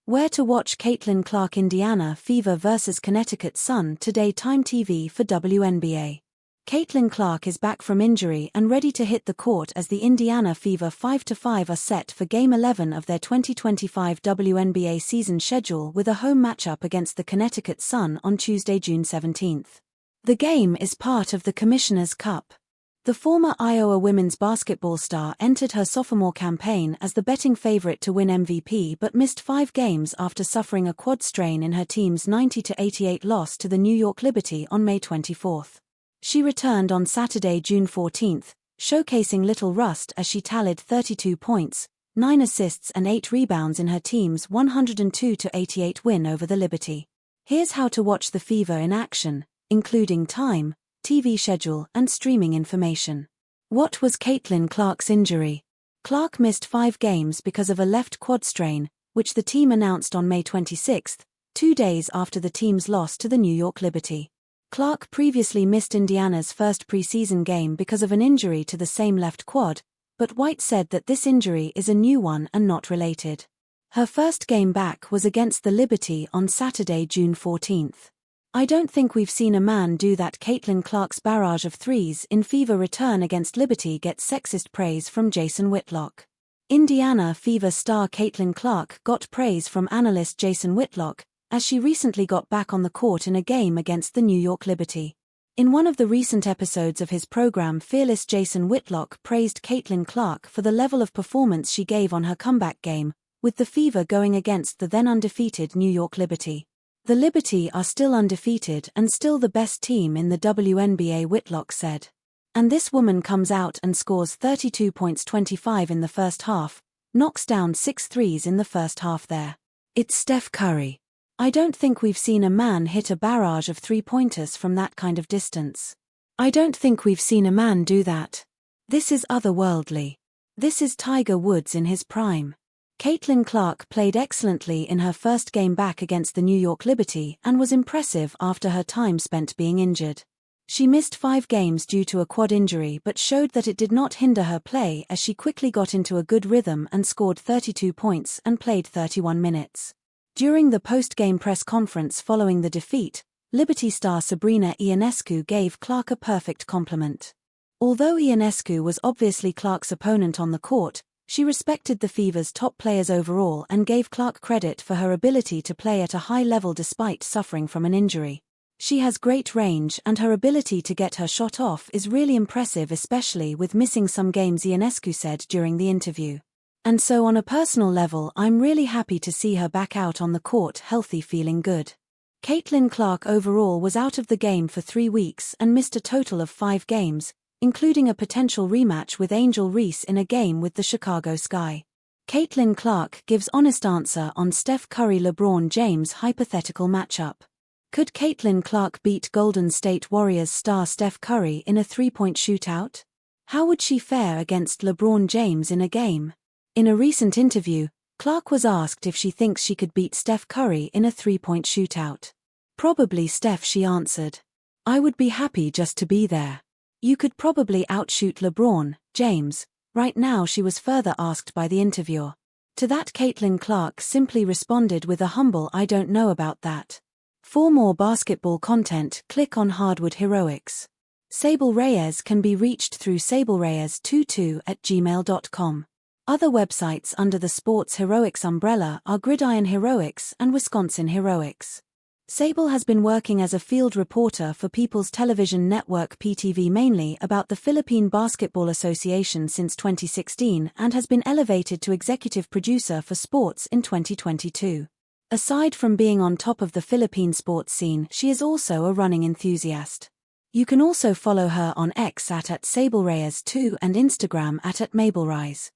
Where to watch Caitlin Clark. Indiana Fever vs Connecticut Sun today. Time TV for WNBA. Caitlin Clark is back from injury and ready to hit the court as the Indiana Fever 5-5 are set for Game 11 of their 2025 WNBA season schedule with a home matchup against the Connecticut Sun on Tuesday, June 17. The game is part of the Commissioner's Cup. The former Iowa women's basketball star entered her sophomore campaign as the betting favorite to win MVP but missed 5 games after suffering a quad strain in her team's 90-88 loss to the New York Liberty on May 24. She returned on Saturday, June 14, showcasing little rust as she tallied 32 points, 9 assists and 8 rebounds in her team's 102-88 win over the Liberty. Here's how to watch the Fever in action, including time, TV schedule and streaming information. What was Caitlin Clark's injury? Clark missed 5 games because of a left quad strain, which the team announced on May 26, 2 days after the team's loss to the New York Liberty. Clark previously missed Indiana's first preseason game because of an injury to the same left quad, but White said that this injury is a new one and not related. Her first game back was against the Liberty on Saturday, June 14. I don't think we've seen a man do that. Caitlin Clark's barrage of threes in Fever return against Liberty gets sexist praise from Jason Whitlock. Indiana Fever star Caitlin Clark got praise from analyst Jason Whitlock, as she recently got back on the court in a game against the New York Liberty. In one of the recent episodes of his program Fearless, Jason Whitlock praised Caitlin Clark for the level of performance she gave on her comeback game, with the Fever going against the then undefeated New York Liberty. The Liberty are still undefeated and still the best team in the WNBA, Whitlock said. And this woman comes out and scores 32 points, 25 in the first half, knocks down 6 threes in the first half there. It's Steph Curry. I don't think we've seen a man hit a barrage of 3-pointers from that kind of distance. I don't think we've seen a man do that. This is otherworldly. This is Tiger Woods in his prime. Caitlin Clark played excellently in her first game back against the New York Liberty and was impressive after her time spent being injured. She missed 5 games due to a quad injury but showed that it did not hinder her play as she quickly got into a good rhythm and scored 32 points and played 31 minutes. During the post-game press conference following the defeat, Liberty star Sabrina Ionescu gave Clark a perfect compliment. Although Ionescu was obviously Clark's opponent on the court, she respected the Fever's top players overall and gave Clark credit for her ability to play at a high level despite suffering from an injury. She has great range and her ability to get her shot off is really impressive, especially with missing some games, Ionescu said during the interview. And so on a personal level, I'm really happy to see her back out on the court healthy, feeling good. Caitlin Clark overall was out of the game for 3 weeks and missed a total of 5 games, including a potential rematch with Angel Reese in a game with the Chicago Sky. Caitlin Clark gives honest answer on Steph Curry-LeBron James hypothetical matchup. Could Caitlin Clark beat Golden State Warriors star Steph Curry in a 3-point shootout? How would she fare against LeBron James in a game? In a recent interview, Clark was asked if she thinks she could beat Steph Curry in a 3-point shootout. Probably Steph, she answered. I would be happy just to be there. You could probably outshoot LeBron James. Right now, she was further asked by the interviewer. To that, Caitlin Clark simply responded with a humble "I don't know about that." For more basketball content, click on Hardwood Heroics. Sable Reyes can be reached through sablereyes22@gmail.com. Other websites under the Sports Heroics umbrella are Gridiron Heroics and Wisconsin Heroics. Sable has been working as a field reporter for People's Television Network (PTV) mainly about the Philippine Basketball Association since 2016 and has been elevated to executive producer for sports in 2022. Aside from being on top of the Philippine sports scene, she is also a running enthusiast. You can also follow her on X at SableReyes2 and Instagram at MabelReyes.